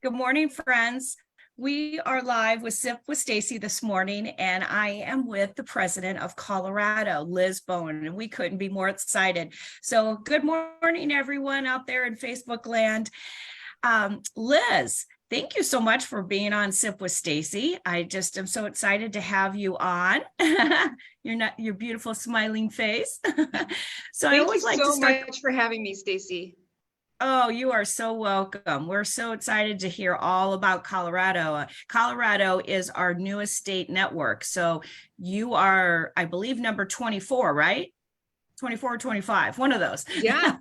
Good morning, friends. We are live with Sip with Stacy this morning, and I am with the president of Colorado, Liz Bowen, and we couldn't be more excited. So good morning, everyone out there in Facebook land. Liz, thank you so much for being on Sip with Stacy. I just am so excited to have you on. Your beautiful smiling face. So I Thank you always like to so start. much for having me, Stacy. Oh, you are so welcome. We're so excited to hear all about Colorado. Colorado is our newest state network. So you are, I believe, number 24, right? 24 or 25, one of those. Yeah,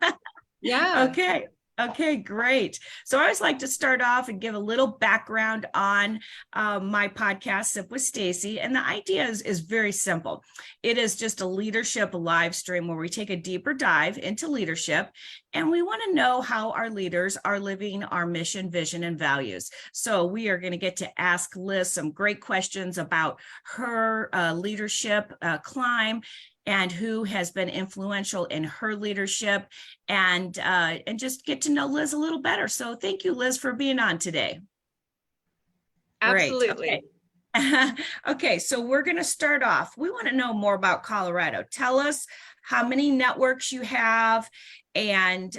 yeah, Okay. Okay, great. So I always like to start off and give a little background on my podcast, Sip with Stacy. And the idea is very simple. It is just a leadership live stream where we take a deeper dive into leadership. And we want to know how our leaders are living our mission, vision, and values. So we are going to get to ask Liz some great questions about her leadership climb and who has been influential in her leadership, and just get to know Liz a little better. So thank you, Liz, for being on today. Great. absolutely. Okay. Okay, so we're going to start off. We want to know more about Colorado. Tell us how many networks you have, and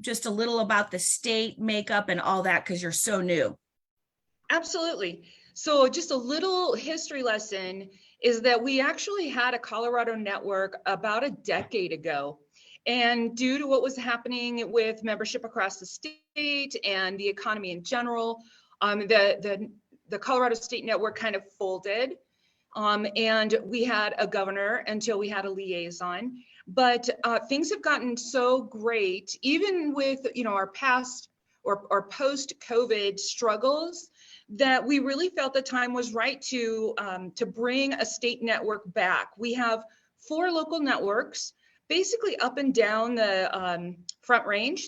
just a little about the state makeup and all that, because you're so new. Absolutely. So just a little history lesson is that we actually had a Colorado network about a decade ago. And due to what was happening with membership across the state and the economy in general, the Colorado State Network kind of folded. And we had a governor until we had a liaison. But things have gotten so great, even with our past or post-COVID struggles, that we really felt the time was right to bring a state network back. We have 4 local networks, basically up and down the Front Range.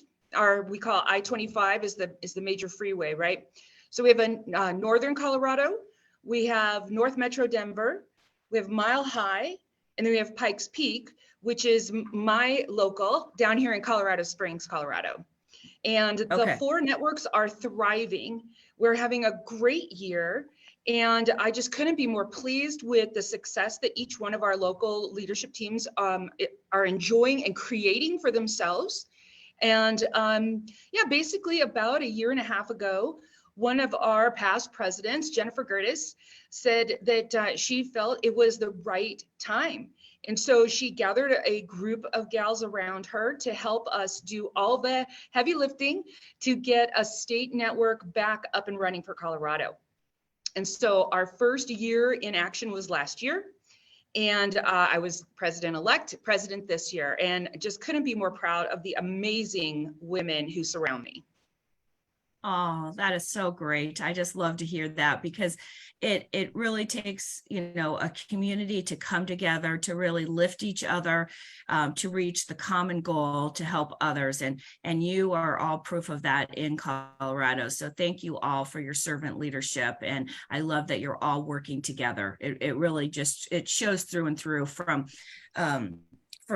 We call I-25 is the major freeway, right? So we have a northern Colorado, we have North Metro Denver, we have Mile High, and then we have Pikes Peak, which is my local down here in Colorado Springs, Colorado. And the 4 networks are thriving. We're having a great year. And I just couldn't be more pleased with the success that each one of our local leadership teams are enjoying and creating for themselves. And yeah, basically about a year and a half ago, one of our past presidents, Jennifer Gertis, said that she felt it was the right time. And so she gathered a group of gals around her to help us do all the heavy lifting to get a state network back up and running for Colorado. And so our first year in action was last year. And I was president-elect, president this year, and just couldn't be more proud of the amazing women who surround me. Oh, that is so great. I just love to hear that, because it really takes, a community to come together to really lift each other, to reach the common goal to help others. And you are all proof of that in Colorado. So thank you all for your servant leadership. And I love that you're all working together. It really just, it shows through and through from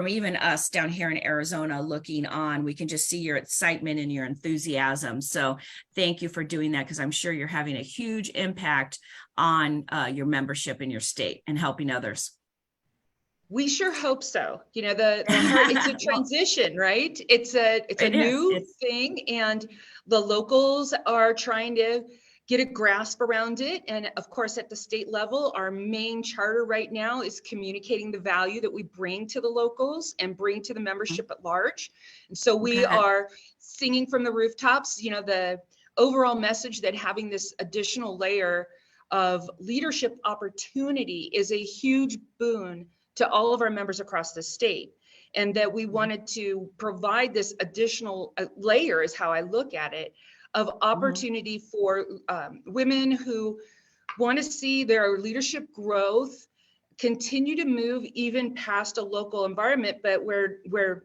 even us down here in Arizona looking on. We can just see your excitement and your enthusiasm. So thank you for doing that, because I'm sure you're having a huge impact on your membership in your state and helping others. We sure hope so. It's a transition, right? It's a new thing, and the locals are trying to get a grasp around it. And of course, at the state level, our main charter right now is communicating the value that we bring to the locals and bring to the membership at large. And so we are singing from the rooftops, the overall message that having this additional layer of leadership opportunity is a huge boon to all of our members across the state. And that we wanted to provide this additional layer, is how I look at it, of opportunity for women who want to see their leadership growth continue to move even past a local environment, but where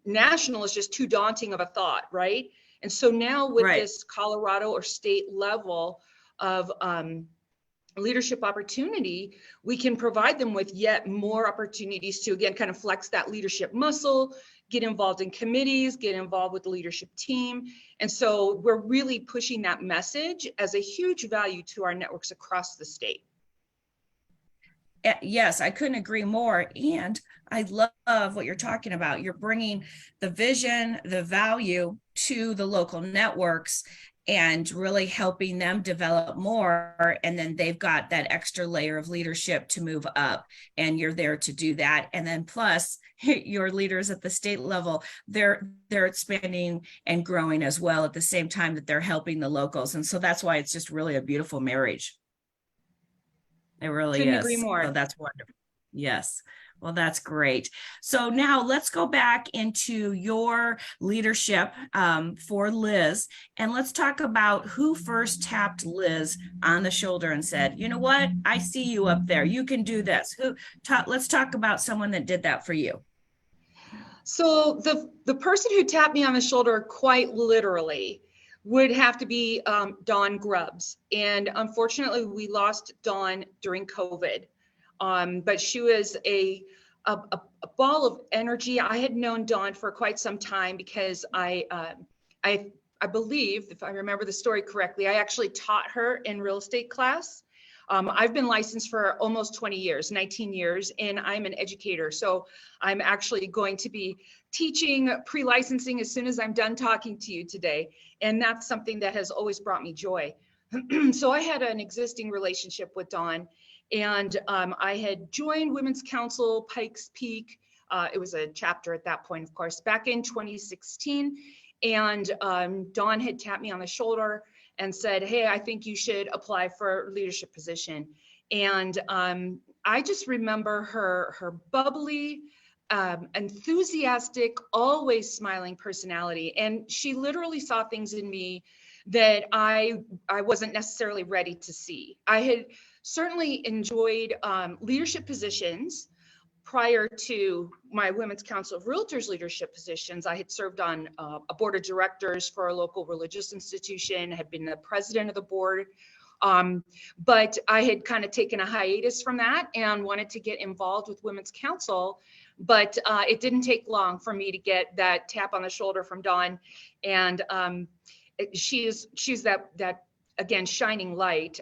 national is just too daunting of a thought, right? And so now with this Colorado or state level of leadership opportunity, we can provide them with yet more opportunities to, again, kind of flex that leadership muscle, get involved in committees, get involved with the leadership team. And so we're really pushing that message as a huge value to our networks across the state. Yes, I couldn't agree more. And I love what you're talking about. You're bringing the vision, the value to the local networks and really helping them develop more. And then they've got that extra layer of leadership to move up, and you're there to do that. And then plus your leaders at the state level, they're expanding and growing as well at the same time that they're helping the locals. And so that's why it's just really a beautiful marriage. It really Couldn't is. agree more. So that's wonderful. Yes. Well, that's great. So now let's go back into your leadership for Liz, and let's talk about who first tapped Liz on the shoulder and said, you know what, I see you up there. You can do this. Let's talk about someone that did that for you. So the person who tapped me on the shoulder quite literally would have to be Dawn Grubbs. And unfortunately, we lost Dawn during COVID. But she was a ball of energy. I had known Dawn for quite some time because I believe, if I remember the story correctly, I actually taught her in real estate class. I've been licensed for almost 20 years, 19 years, and I'm an educator. So I'm actually going to be teaching pre-licensing as soon as I'm done talking to you today. And that's something that has always brought me joy. So I had an existing relationship with Dawn, and I had joined Women's Council Pikes Peak. It was a chapter at that point, of course, back in 2016. And Dawn had tapped me on the shoulder and said, hey, I think you should apply for a leadership position. And I just remember her bubbly, enthusiastic, always smiling personality. And she literally saw things in me that I wasn't necessarily ready to see. I had certainly enjoyed leadership positions prior to my Women's Council of Realtors leadership positions. I had served on a board of directors for a local religious institution, had been the president of the board. But I had kind of taken a hiatus from that and wanted to get involved with Women's Council. But it didn't take long for me to get that tap on the shoulder from Dawn. And she's that again, shining light.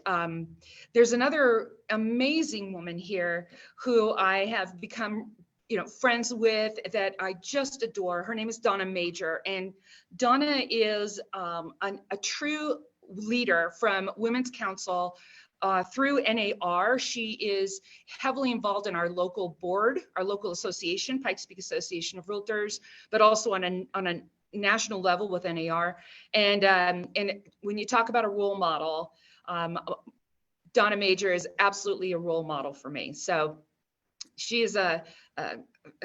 There's another amazing woman here who I have become, friends with, that I just adore. Her name is Donna Major, and Donna is a true leader from Women's Council through NAR. She is heavily involved in our local board, our local association, Pikes Peak Association of Realtors, but also on a national level with NAR. And when you talk about a role model, Donna Major is absolutely a role model for me. So she is a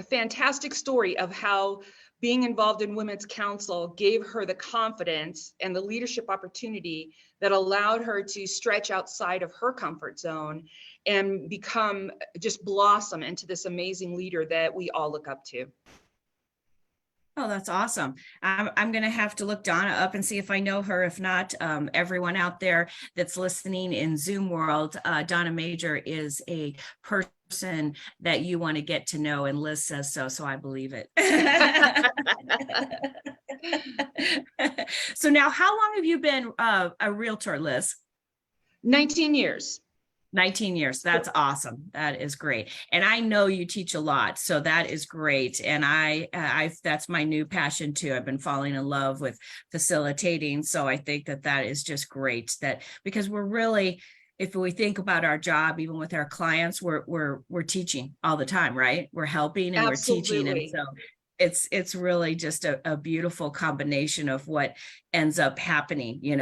fantastic story of how being involved in Women's Council gave her the confidence and the leadership opportunity that allowed her to stretch outside of her comfort zone and just blossom into this amazing leader that we all look up to. Oh, that's awesome. I'm going to have to look Donna up and see if I know her. If not, everyone out there that's listening in Zoom world, Donna Major is a person that you want to get to know, and Liz says so, so I believe it. So now, how long have you been a realtor, Liz? 19 years. 19 years. That's awesome. That is great. And I know you teach a lot, so that is great. And that's my new passion too. I've been falling in love with facilitating. So I think that is just great, that because we're really, if we think about our job, even with our clients, we're teaching all the time, right? We're helping and Absolutely. We're teaching. And so it's really just a beautiful combination of what ends up happening, in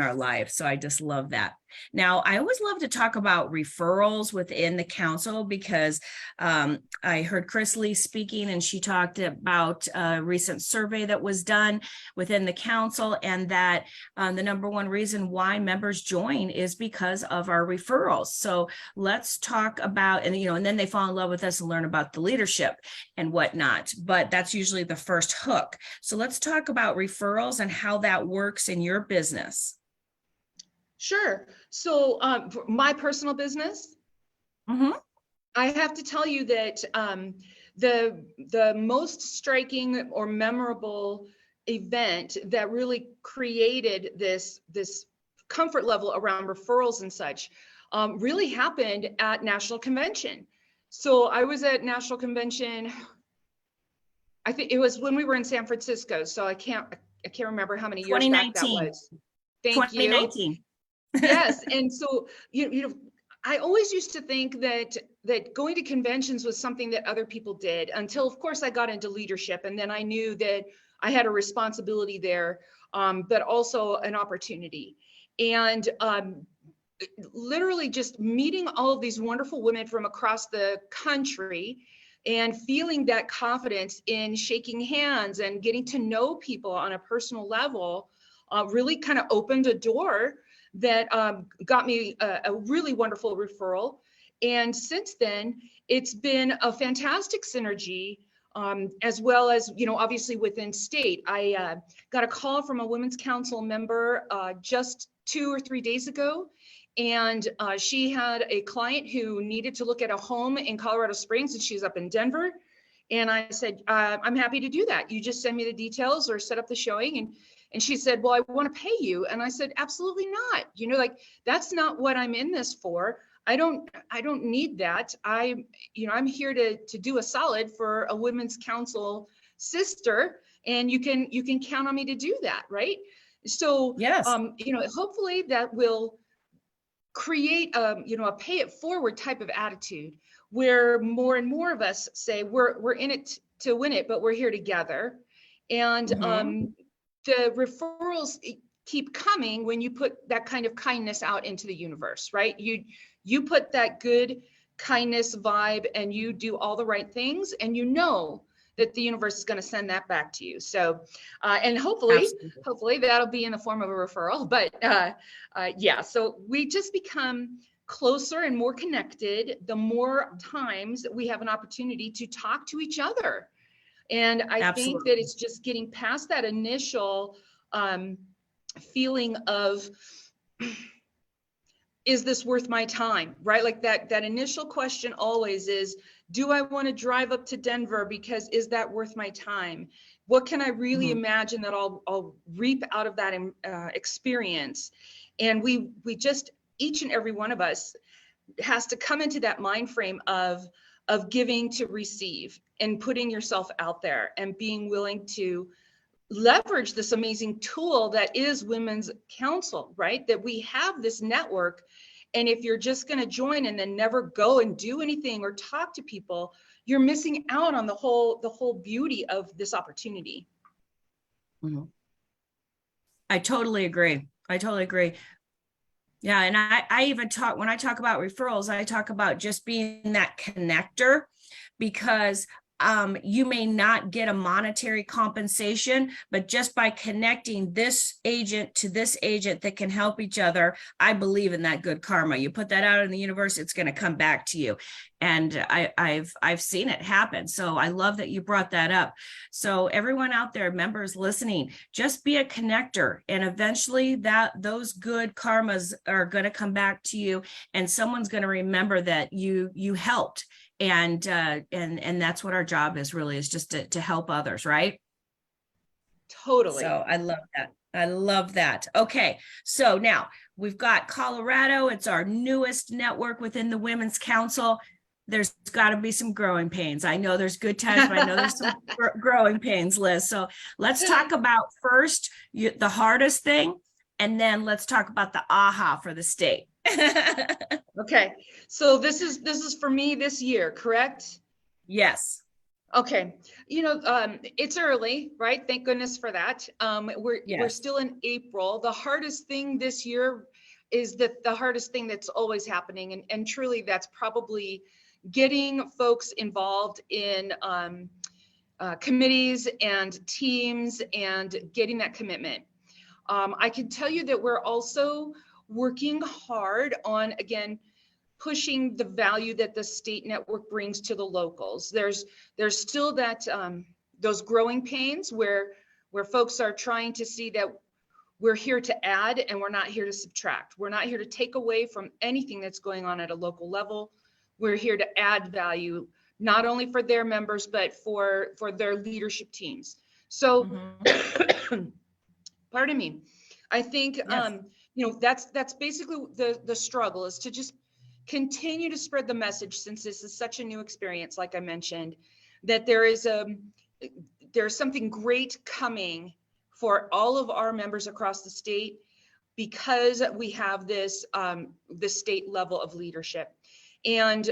our life. So I just love that. Now, I always love to talk about referrals within the council, because I heard Chris Lee speaking, and she talked about a recent survey that was done within the council, and that the number one reason why members join is because of our referrals. So let's talk about, and then they fall in love with us and learn about the leadership and whatnot, but that's usually the first hook. So let's talk about referrals and how that works in your business. Sure. So for my personal business, Mm-hmm. I have to tell you that the most striking or memorable event that really created this comfort level around referrals and such really happened at National Convention. So I was at National Convention. I think it was when we were in San Francisco. So I can't remember how many years back that 2019. was. Thank you. 2019. Yes, and so you know, I always used to think that going to conventions was something that other people did until, of course, I got into leadership, and then I knew that I had a responsibility there, but also an opportunity. And literally just meeting all of these wonderful women from across the country and feeling that confidence in shaking hands and getting to know people on a personal level really kind of opened a door that got me a really wonderful referral. And since then, it's been a fantastic synergy, as well as, you know, obviously within state. I got a call from a Women's Council member just 2 or 3 days ago. And she had a client who needed to look at a home in Colorado Springs, and she's up in Denver. And I said, I'm happy to do that. You just send me the details or set up the showing. And she said, well, I want to pay you. And I said, absolutely not. You know, like, that's not what I'm in this for. I don't need that. I'm here to do a solid for a Women's Council sister. And you can count on me to do that. Right. So, Yes. hopefully that will create a pay it forward type of attitude where more and more of us say we're in it to win it, but we're here together. And Mm-hmm. the referrals keep coming when you put that kind of kindness out into the universe, right? You put that good kindness vibe and you do all the right things, and you know that the universe is going to send that back to you. So, and hopefully that'll be in the form of a referral. But yeah, so we just become closer and more connected the more times that we have an opportunity to talk to each other. And I think that it's just getting past that initial feeling of, is this worth my time, right? Like that initial question always is, do I want to drive up to Denver because is that worth my time? What can I really imagine that I'll reap out of that experience? And we just, each and every one of us has to come into that mind frame of giving to receive and putting yourself out there and being willing to leverage this amazing tool that is Women's Council, right? That we have this network. And if you're just going to join and then never go and do anything or talk to people, you're missing out on the whole beauty of this opportunity. Mm-hmm. I totally agree. Yeah. And I even talk, when I talk about referrals, I talk about just being that connector, because you may not get a monetary compensation, but just by connecting this agent to this agent that can help each other, I believe in that good karma. You put that out in the universe, it's going to come back to you. And I've seen it happen. So I love that you brought that up. So everyone out there, members listening, just be a connector, and eventually those good karmas are going to come back to you, and someone's going to remember that you helped. And that's what our job is, really, is just to help others, right? Totally. So I love that. Okay, so now we've got Colorado. It's our newest network within the Women's Council. There's got to be some growing pains. I know there's good times, but I know there's some growing pains, Liz. So let's talk about first the hardest thing, and then let's talk about the aha for the state. Okay, so this is for me this year, correct? Yes. Okay, it's early, right? Thank goodness for that. We're still in April. The hardest thing this year is that the hardest thing that's always happening, and truly that's probably getting folks involved in committees and teams and getting that commitment. I can tell you that we're also working hard on, again, pushing the value that the state network brings to the locals. There's still that those growing pains where folks are trying to see that we're here to add, and we're not here to subtract. We're not here to take away from anything that's going on at a local level. We're here to add value, not only for their members, but for their leadership teams. So, pardon me. I think, Yes. you know, that's basically the struggle, is to just continue to spread the message, since this is such a new experience, like I mentioned, that there's something great coming for all of our members across the state, because we have this state level of leadership. And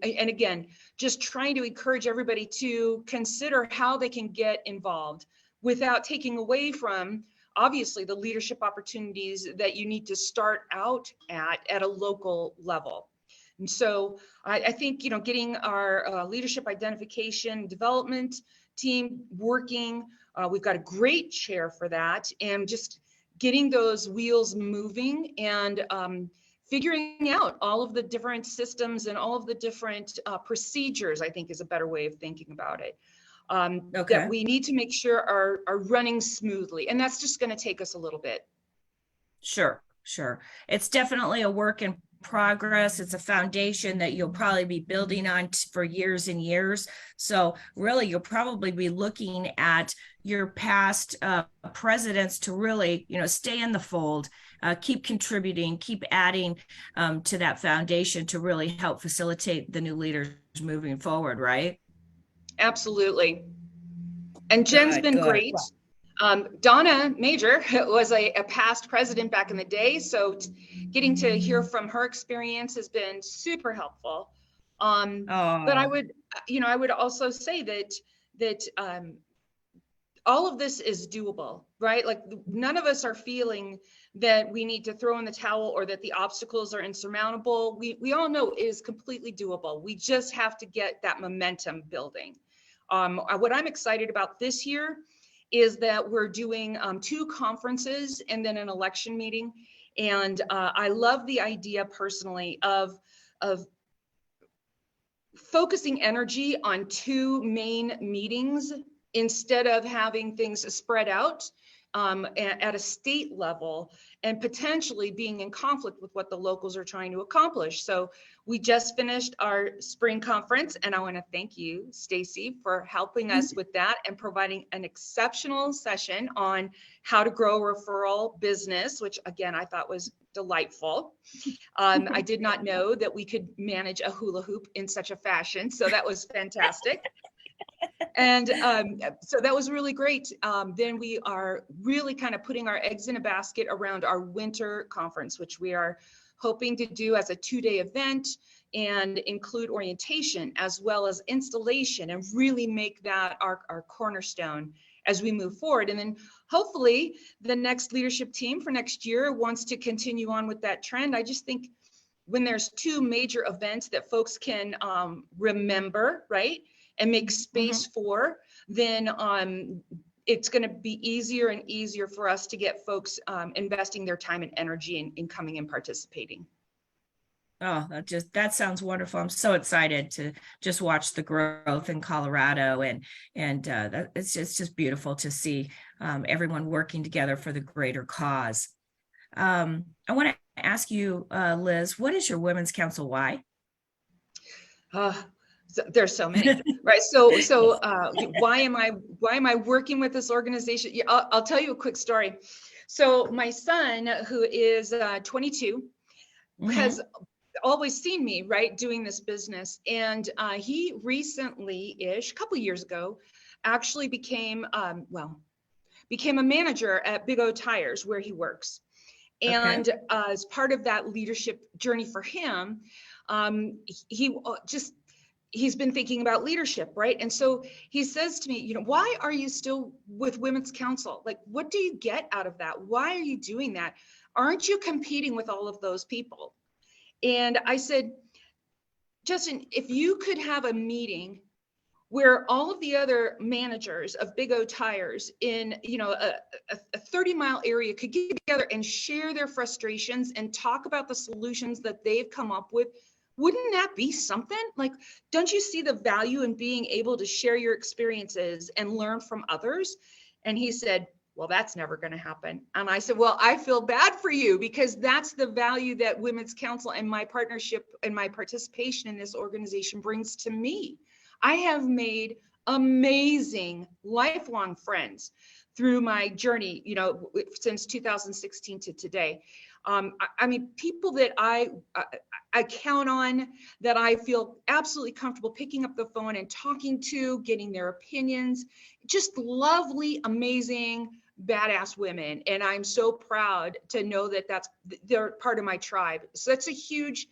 again, just trying to encourage everybody to consider how they can get involved without taking away from, obviously, the leadership opportunities that you need to start out at a local level. And so I think, you know, getting our leadership identification development team working, we've got a great chair for that, and just getting those wheels moving, and figuring out all of the different systems and all of the different procedures, I think, is a better way of thinking about it. That we need to make sure are running smoothly. And that's just going to take us a little bit. Sure. It's definitely a work in progress. It's a foundation that you'll probably be building on for years and years. So really, you'll probably be looking at your past presidents to really, you know, stay in the fold, keep contributing, keep adding to that foundation to really help facilitate the new leaders moving forward, right? Absolutely. And Jen's been great. Donna Major was a past president back in the day, so getting to hear from her experience has been super helpful. But I would also say that all of this is doable, right? Like, none of us are feeling that we need to throw in the towel or that the obstacles are insurmountable. We all know it is completely doable. We just have to get that momentum building. What I'm excited about this year is that we're doing 2 conferences and then an election meeting. And I love the idea personally of focusing energy on 2 main meetings instead of having things spread out at a state level and potentially being in conflict with what the locals are trying to accomplish. So we just finished our spring conference, and I want to thank you, Stacey, for helping us with that and providing an exceptional session on how to grow a referral business, which again, I thought was delightful. I did not know that we could manage a hula hoop in such a fashion, so that was fantastic. And so that was really great. Then we are really kind of putting our eggs in a basket around our winter conference, which we are hoping to do as a 2-day event and include orientation as well as installation, and really make that our cornerstone as we move forward. And then hopefully the next leadership team for next year wants to continue on with that trend. I just think when there's 2 major events that folks can remember, right, and make space for, then it's going to be easier and easier for us to get folks investing their time and energy in coming and participating. Oh, that sounds wonderful. I'm so excited to just watch the growth in Colorado, and it's just beautiful to see everyone working together for the greater cause. I want to ask you, Liz, what is your Women's Council why? There's so many, right? So why am I working with this organization? Yeah, I'll tell you a quick story. So my son, who is 22, has always seen me, right, doing this business, and he recently-ish, a couple of years ago, actually became a manager at Big O Tires, where he works. And as part of that leadership journey for him, he's been thinking about leadership, right? And so he says to me, you know, why are you still with Women's Council? Like, what do you get out of that? Why are you doing that? Aren't you competing with all of those people? And I said, Justin, if you could have a meeting where all of the other managers of Big O Tires in, you know, a 30-mile area could get together and share their frustrations and talk about the solutions that they've come up with, wouldn't that be something? Like, don't you see the value in being able to share your experiences and learn from others? And he said, well, that's never going to happen. And I said, well, I feel bad for you, because that's the value that Women's Council and my partnership and my participation in this organization brings to me. I have made amazing lifelong friends through my journey, you know, since 2016 to today. I mean, people that I count on, that I feel absolutely comfortable picking up the phone and talking to, getting their opinions, just lovely, amazing, badass women. And I'm so proud to know that they're part of my tribe. So that's a huge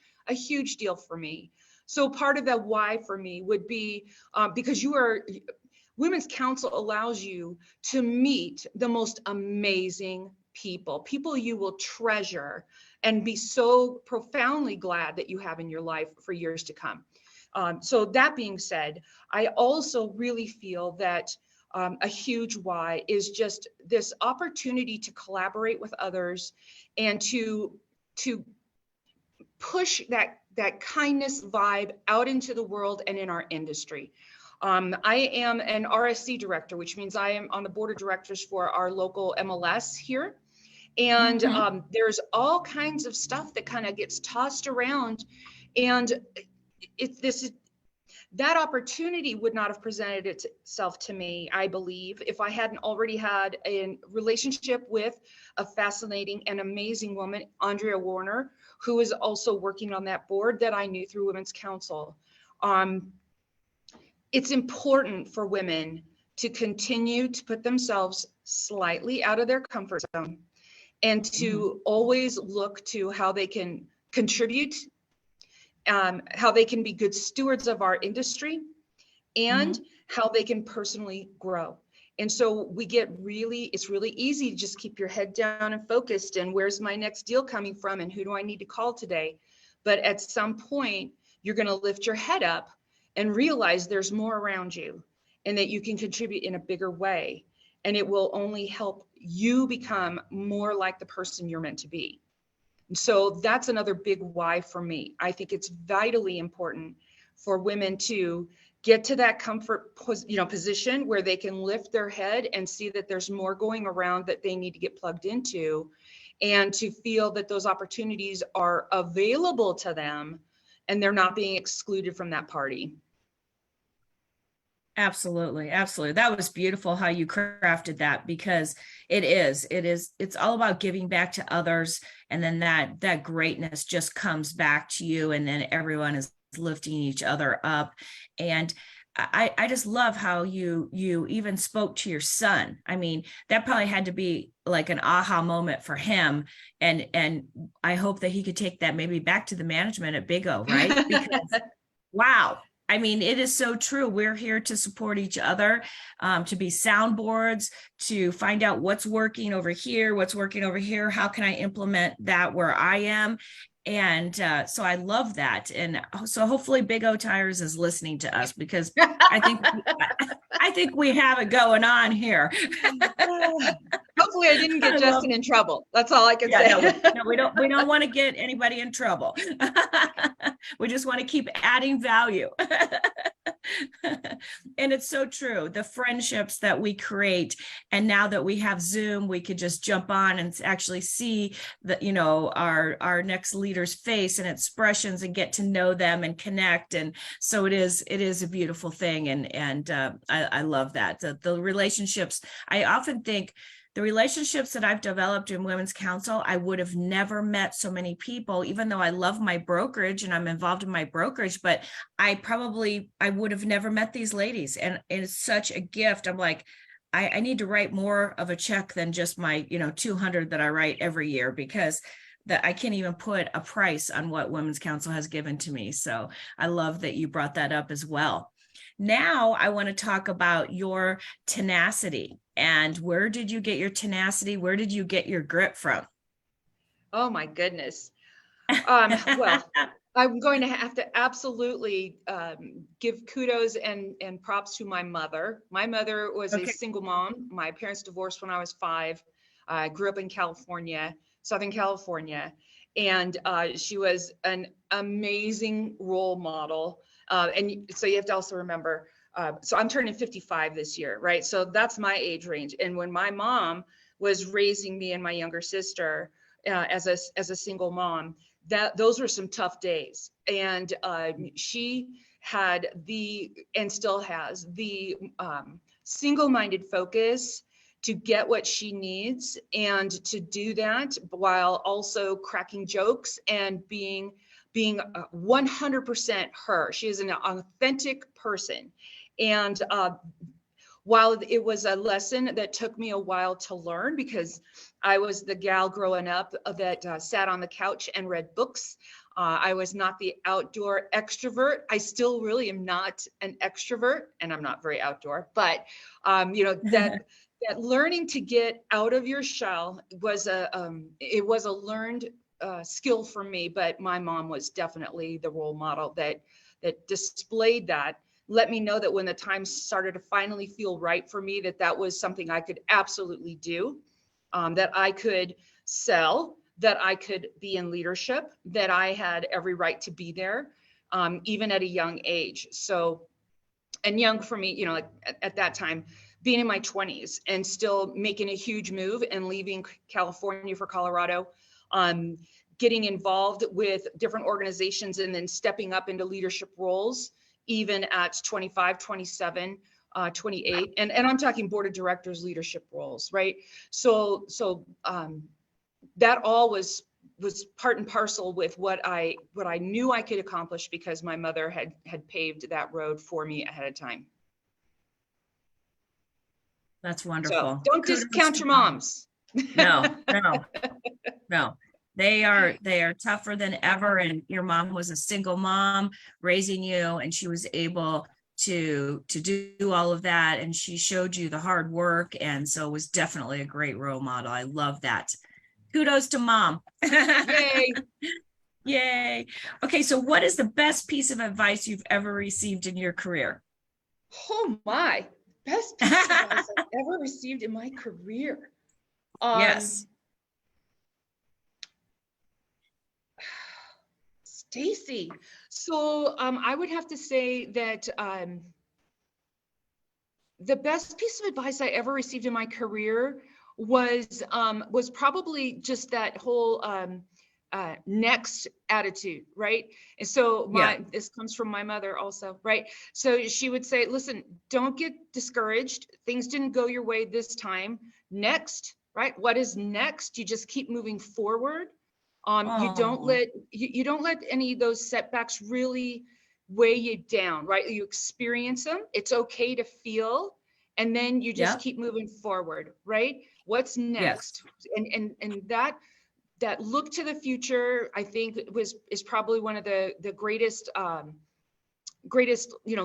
deal for me. So part of that why for me would be because Women's Council allows you to meet the most amazing people you will treasure and be so profoundly glad that you have in your life for years to come. So that being said, I also really feel that a huge why is just this opportunity to collaborate with others and to push that kindness vibe out into the world and in our industry. I am an RSC director, which means I am on the board of directors for our local MLS here. And there's all kinds of stuff that kind of gets tossed around. And that opportunity would not have presented itself to me, I believe, if I hadn't already had a relationship with a fascinating and amazing woman, Andrea Warner, who is also working on that board that I knew through Women's Council. It's important for women to continue to put themselves slightly out of their comfort zone and to always look to how they can contribute, how they can be good stewards of our industry, and how they can personally grow. And so it's really easy to just keep your head down and focused, and where's my next deal coming from, and who do I need to call today? But at some point, you're going to lift your head up and realize there's more around you and that you can contribute in a bigger way. And it will only help you become more like the person you're meant to be. And so that's another big why for me. I think it's vitally important for women to get to that comfort, position where they can lift their head and see that there's more going around that they need to get plugged into, and to feel that those opportunities are available to them and they're not being excluded from that party. Absolutely. Absolutely. That was beautiful how you crafted that, because it's all about giving back to others. And then that greatness just comes back to you, and then everyone is lifting each other up. And I just love how you even spoke to your son. I mean, that probably had to be like an aha moment for him. And I hope that he could take that maybe back to the management at Big O, right? Because wow. I mean, it is so true. We're here to support each other, to be soundboards, to find out what's working over here, how can I implement that where I am? And so I love that. And so hopefully Big O Tires is listening to us, because I think we have it going on here. Hopefully I didn't get Justin in trouble. That's all I can say. No, we don't want to get anybody in trouble. We just want to keep adding value. And it's so true. The friendships that we create, and now that we have Zoom, we could just jump on and actually see our next leader's face and expressions and get to know them and connect. And so it is a beautiful thing. And I love that. The relationships, I often think, the relationships that I've developed in Women's Council, I would have never met so many people, even though I love my brokerage and I'm involved in my brokerage, but I would have never met these ladies. And it's such a gift. I'm like, I need to write more of a check than just my, 200 that I write every year, because that I can't even put a price on what Women's Council has given to me. So I love that you brought that up as well. Now I want to talk about your tenacity. And where did you get your tenacity? Where did you get your grit from? Oh my goodness. Well, I'm going to have to absolutely give kudos and props to my mother. My mother was a single mom. My parents divorced when I was 5. I grew up in California, Southern California. And she was an amazing role model. And so you have to also remember, so I'm turning 55 this year, right? So that's my age range. And when my mom was raising me and my younger sister as a single mom, those were some tough days. And she had and still has the single-minded focus to get what she needs, and to do that while also cracking jokes and being 100% her. She is an authentic person. And while it was a lesson that took me a while to learn, because I was the gal growing up that sat on the couch and read books. I was not the outdoor extrovert. I still really am not an extrovert, and I'm not very outdoor, but that learning to get out of your shell was it was a learned skill for me. But my mom was definitely the role model that displayed that. Let me know that when the time started to finally feel right for me, that was something I could absolutely do, that I could sell, that I could be in leadership, that I had every right to be there, even at a young age. So, and young for me, like at that time, being in my 20s and still making a huge move and leaving California for Colorado, getting involved with different organizations and then stepping up into leadership roles, even at 25, 27, 28. And I'm talking board of directors leadership roles, right? So that all was part and parcel with what I knew I could accomplish, because my mother had paved that road for me ahead of time. That's wonderful. So don't discount your moms. No. They are tougher than ever. And your mom was a single mom raising you, and she was able to do all of that. And she showed you the hard work. And so it was definitely a great role model. I love that. Kudos to mom. Yay. Yay. Okay. So what is the best piece of advice you've ever received in your career? Oh my, best piece of advice I've ever received in my career. Yes. Stacey. So I would have to say that the best piece of advice I ever received in my career was probably just that whole next attitude, right? And so this comes from my mother also, right? So she would say, listen, don't get discouraged. Things didn't go your way this time. Next, right? What is next? You just keep moving forward. You don't let any of those setbacks really weigh you down, right? You experience them. It's okay to feel, and then you just keep moving forward, right? What's next? Yes. And that look to the future, I think is probably one of the greatest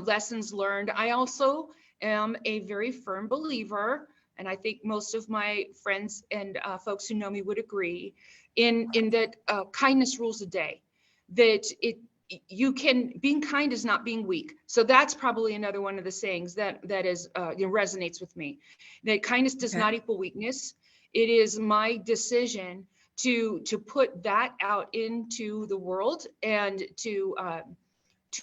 lessons learned. I also am a very firm believer, and I think most of my friends and folks who know me would agree, in that kindness rules the day. That being kind is not being weak. So that's probably another one of the sayings that is resonates with me. That kindness does not equal weakness. It is my decision to put that out into the world, and to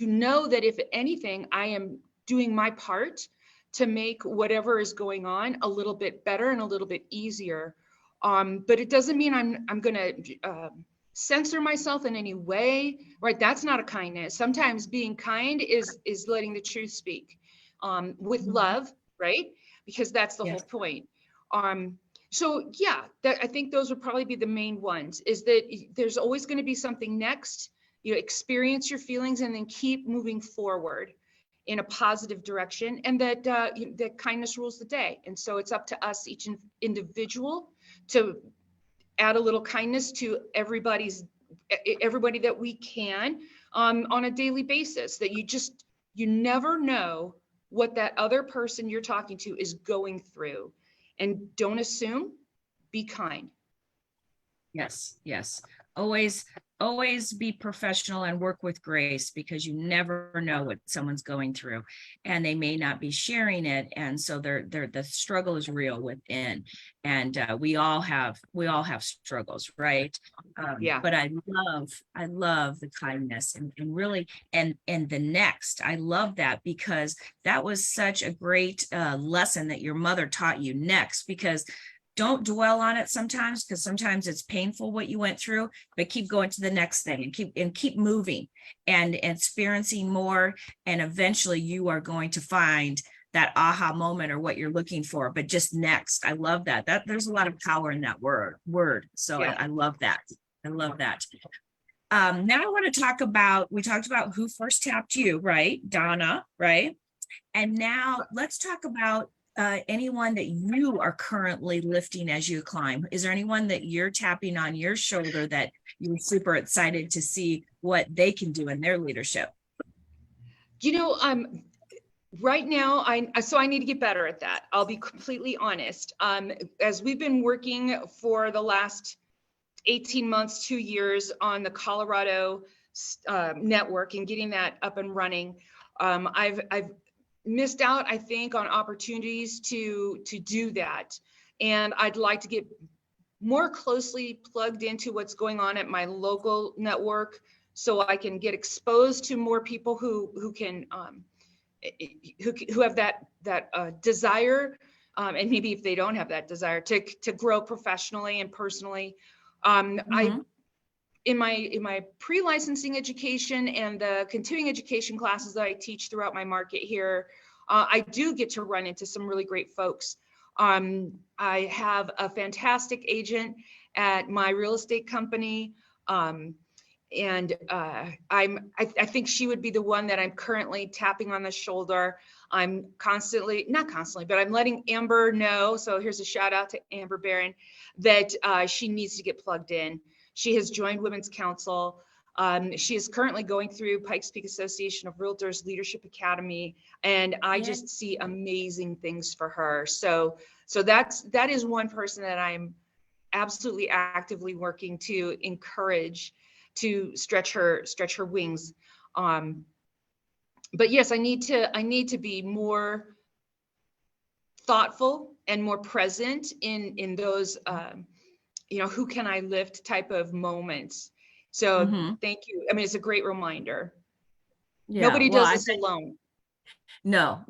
know that if anything, I am doing my part to make whatever is going on a little bit better and a little bit easier. But it doesn't mean I'm going to censor myself in any way, right? That's not a kindness. Sometimes being kind is letting the truth speak with love, right? Because that's the whole point. So yeah, I think those would probably be the main ones, is that there's always going to be something next. Experience your feelings and then keep moving forward in a positive direction, and that kindness rules the day. And so it's up to us, each individual, to add a little kindness to everybody that we can on a daily basis. That you never know what that other person you're talking to is going through, and don't assume. Be kind. Yes. Always always be professional and work with grace, because you never know what someone's going through, and they may not be sharing it, and so the struggle is real within, and we all have struggles, right? Yeah. But I love the kindness, and really, and the next, I love that, because that was such a great lesson that your mother taught you. Next, because don't dwell on it sometimes, because sometimes it's painful what you went through, but keep going to the next thing, and keep moving and experiencing more, and eventually you are going to find that aha moment or what you're looking for. But just next, I love that there's a lot of power in that word. So Yeah. I love that. I love that. Now I want to talk about, we talked about who first tapped you, right? Donna, right? And now let's talk about anyone that you are currently lifting as you climb. Is there anyone that you're tapping on your shoulder that you're super excited to see what they can do in their leadership? Right now, I need to get better at that. I'll be completely honest. As we've been working for the last 18 months, 2 years on the Colorado network and getting that up and running, I've missed out, I think, on opportunities to do that. And I'd like to get more closely plugged into what's going on at my local network, so I can get exposed to more people who can who have that desire, and maybe if they don't have that desire to grow professionally and personally. I in my pre-licensing education and the continuing education classes that I teach throughout my market here, I do get to run into some really great folks. I have a fantastic agent at my real estate company. And I think she would be the one that I'm currently tapping on the shoulder. I'm not constantly, but I'm letting Amber know. So here's a shout out to Amber Barron, that she needs to get plugged in. She has joined Women's Council. She is currently going through Pikes Peak Association of Realtors Leadership Academy, and I just see amazing things for her. So that is one person that I'm absolutely actively working to encourage to stretch her wings. But yes, I need to be more thoughtful and more present in those who can I lift type of moments. So thank you. I mean, it's a great reminder. Yeah, Nobody well, does this alone. No.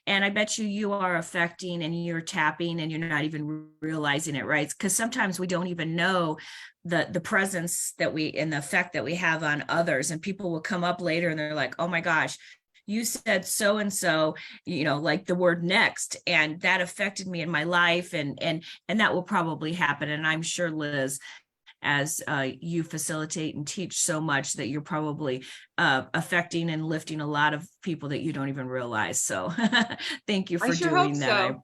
And I bet you are affecting, and you're tapping, and you're not even realizing it, right? Because sometimes we don't even know the presence that we, and the effect that we have on others. And people will come up later and they're like, oh my gosh, you said so and so, like the word next, and that affected me in my life. And that will probably happen. And I'm sure, Liz, as you facilitate and teach so much, that you're probably affecting and lifting a lot of people that you don't even realize. So thank you for doing that. So.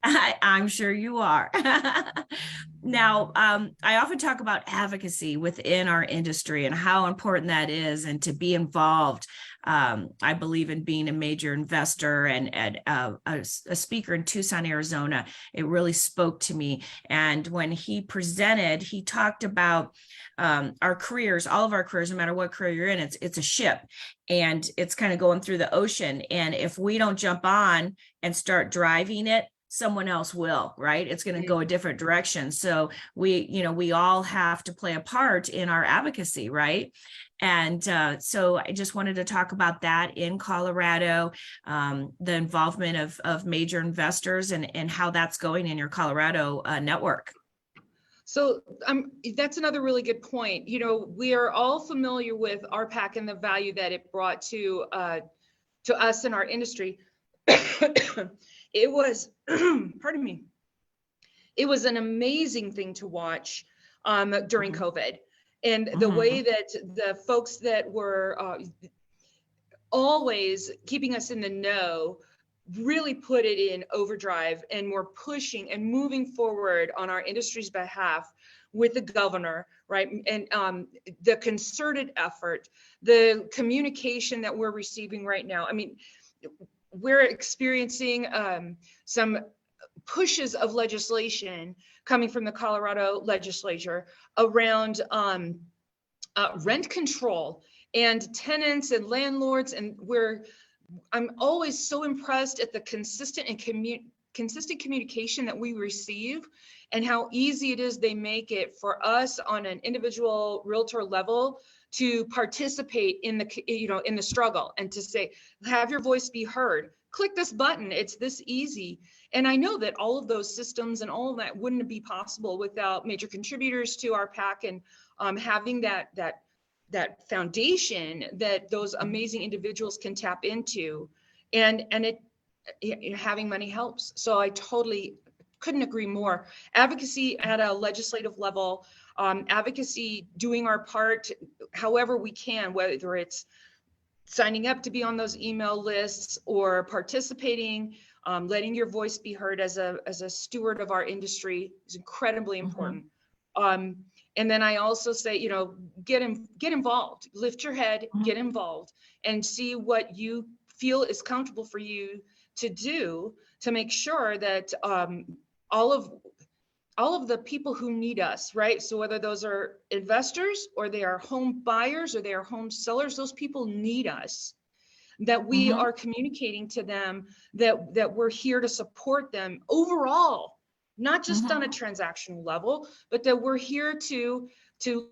I'm sure you are. Now, I often talk about advocacy within our industry and how important that is, and to be involved. I believe in being a major investor and a speaker in Tucson, Arizona. It really spoke to me. And when he presented, he talked about our careers, all of our careers, no matter what career you're in, it's a ship, and it's kind of going through the ocean. And if we don't jump on and start driving it, someone else will, right? It's going to go a different direction. So we all have to play a part in our advocacy, right? And so I just wanted to talk about that in Colorado, the involvement of major investors, and how that's going in your Colorado network. So that's another really good point. We are all familiar with RPAC and the value that it brought to us in our industry. It was, pardon me, it was an amazing thing to watch during COVID. And the way that the folks that were always keeping us in the know really put it in overdrive, and were pushing and moving forward on our industry's behalf with the governor, right? And the concerted effort, the communication that we're receiving right now. I mean, we're experiencing some pushes of legislation coming from the Colorado legislature around rent control and tenants and landlords, and I'm always so impressed at the consistent communication that we receive, and how easy it is they make it for us on an individual realtor level to participate in the struggle, and to say, have your voice be heard. Click this button. It's this easy. And I know that all of those systems and all of that wouldn't be possible without major contributors to our PAC, and having that foundation that those amazing individuals can tap into, and having money helps. So I totally couldn't agree more. Advocacy at a legislative level, advocacy, doing our part however we can, whether it's signing up to be on those email lists or participating, letting your voice be heard as a steward of our industry is incredibly important. And then I also say, get involved, lift your head, get involved, and see what you feel is comfortable for you to do to make sure that all of the people who need us, right? So whether those are investors or they are home buyers or they are home sellers, those people need us, that we are communicating to them that we're here to support them overall, not just on a transactional level, but that we're here to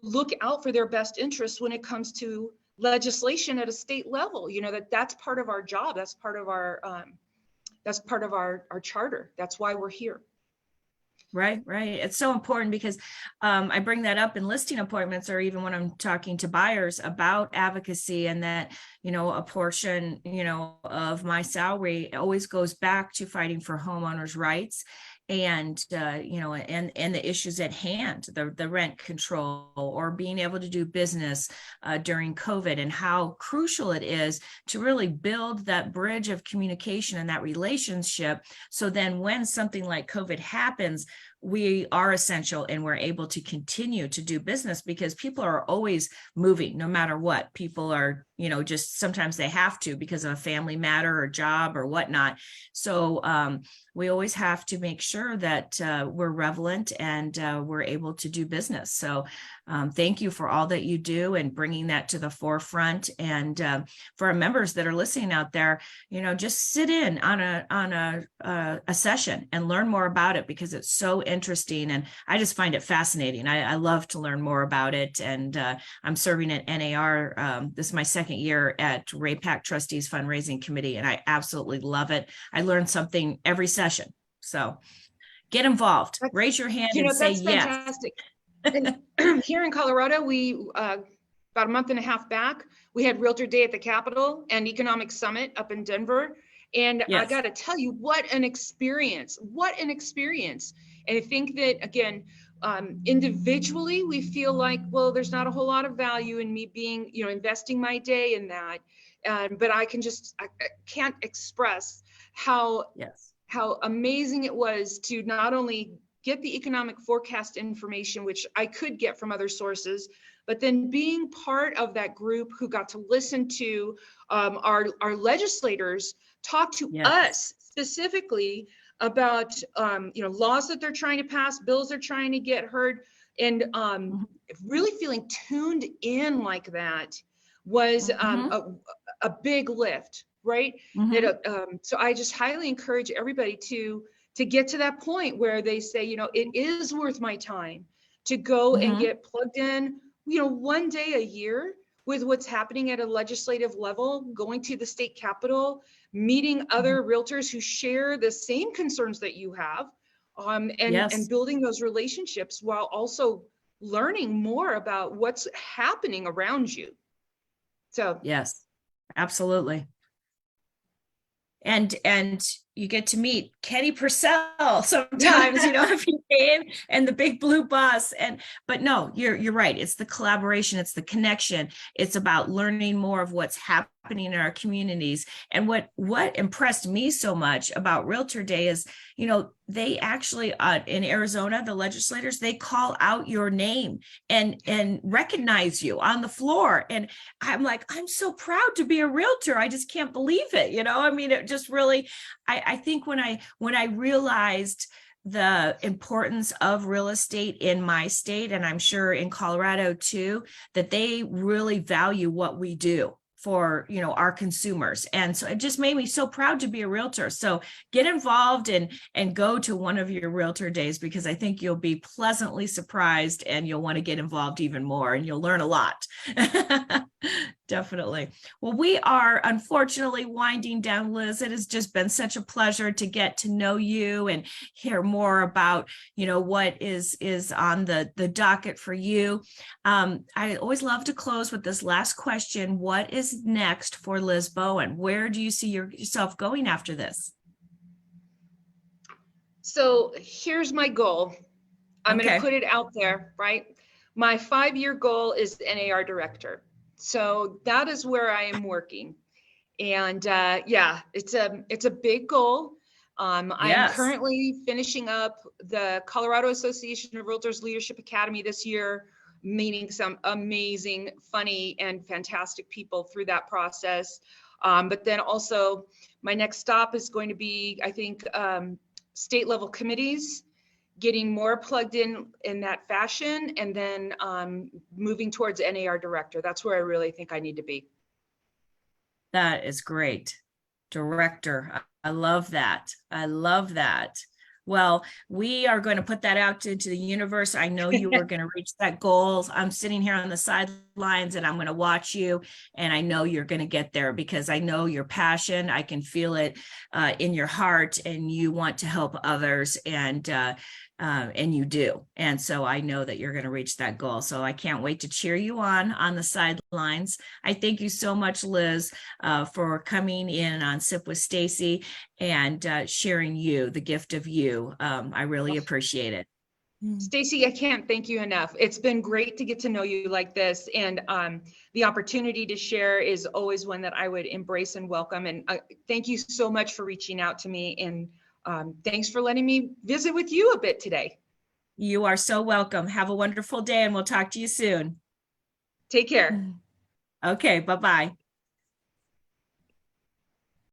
look out for their best interests when it comes to legislation at a state level. That's part of our job. That's part of our charter. That's why we're here. Right. It's so important because I bring that up in listing appointments, or even when I'm talking to buyers about advocacy, and that, a portion, of my salary always goes back to fighting for homeowners' rights, and and the issues at hand, the rent control, or being able to do business during COVID, and how crucial it is to really build that bridge of communication and that relationship. So then when something like COVID happens, we are essential and we're able to continue to do business, because people are always moving no matter what. People are, just sometimes they have to because of a family matter or job or whatnot. So we always have to make sure that we're relevant and we're able to do business. So thank you for all that you do and bringing that to the forefront. And for our members that are listening out there, just sit in on a session and learn more about it, because it's so interesting. And I just find it fascinating. I love to learn more about it. And I'm serving at NAR. This is my second year at RAPAC Trustees Fundraising Committee, and I absolutely love it. I learn something every session. So get involved, raise your hand and say yes. Fantastic. And here in Colorado, we about a month and a half back, we had Realtor Day at the Capitol and Economic Summit up in Denver. And I got to tell you, what an experience. And I think that, again, individually, we feel like, well, there's not a whole lot of value in me being, investing my day in that. But I can't express how amazing it was to not only get the economic forecast information, which I could get from other sources, but then being part of that group who got to listen to our legislators talk to us specifically about laws that they're trying to pass, bills they're trying to get heard, and really feeling tuned in like that was a big lift, right? So I just highly encourage everybody to get to that point where they say, it is worth my time to go and get plugged in, one day a year with what's happening at a legislative level, going to the state capitol, meeting other realtors who share the same concerns that you have, and building those relationships while also learning more about what's happening around you. So yes, absolutely. And you get to meet Kenny Purcell sometimes, if you came, and the big blue bus. But no, you're right. It's the collaboration. It's the connection. It's about learning more of what's happening in our communities. And what impressed me so much about Realtor Day is, they actually, in Arizona, the legislators, they call out your name and recognize you on the floor. And I'm like, I'm so proud to be a realtor. I just can't believe it. It just really, I think when I realized the importance of real estate in my state, and I'm sure in Colorado too, that they really value what we do for, you know, our consumers. And so it just made me so proud to be a realtor. So get involved and go to one of your realtor days, because I think you'll be pleasantly surprised and you'll want to get involved even more and you'll learn a lot. Definitely. Well, we are unfortunately winding down, Liz. It has just been such a pleasure to get to know you and hear more about, you know, what is on the docket for you. I always love to close with this last question. What is next for Liz Bowen? Where do you see yourself going after this? So here's my goal. I'm going Okay. to put it out there, right? My 5-year goal is NAR director. So that is where I am working. And yeah, it's a big goal. I am Yes. currently finishing up the Colorado Association of Realtors Leadership Academy this year, meeting some amazing, funny, and fantastic people through that process. But then also my next stop is going to be, I think, state level committees, getting more plugged in that fashion, and then moving towards NAR director. That's where I really think I need to be. That is great. Director. I love that. I love that. Well, we are going to put that out into the universe. I know you are going to reach that goal. I'm sitting here on the sidelines and I'm going to watch you, and I know you're going to get there because I know your passion. I can feel it in your heart, and you want to help others, and you do. And so I know that you're going to reach that goal. So I can't wait to cheer you on the sidelines. I thank you so much, Liz, for coming in on Sip with Stacey and sharing the gift of you. I really appreciate it. Stacey, I can't thank you enough. It's been great to get to know you like this, and the opportunity to share is always one that I would embrace and welcome. And thank you so much for reaching out to me, and thanks for letting me visit with you a bit today. You are so welcome. Have a wonderful day, and we'll talk to you soon. Take care. Okay, bye-bye.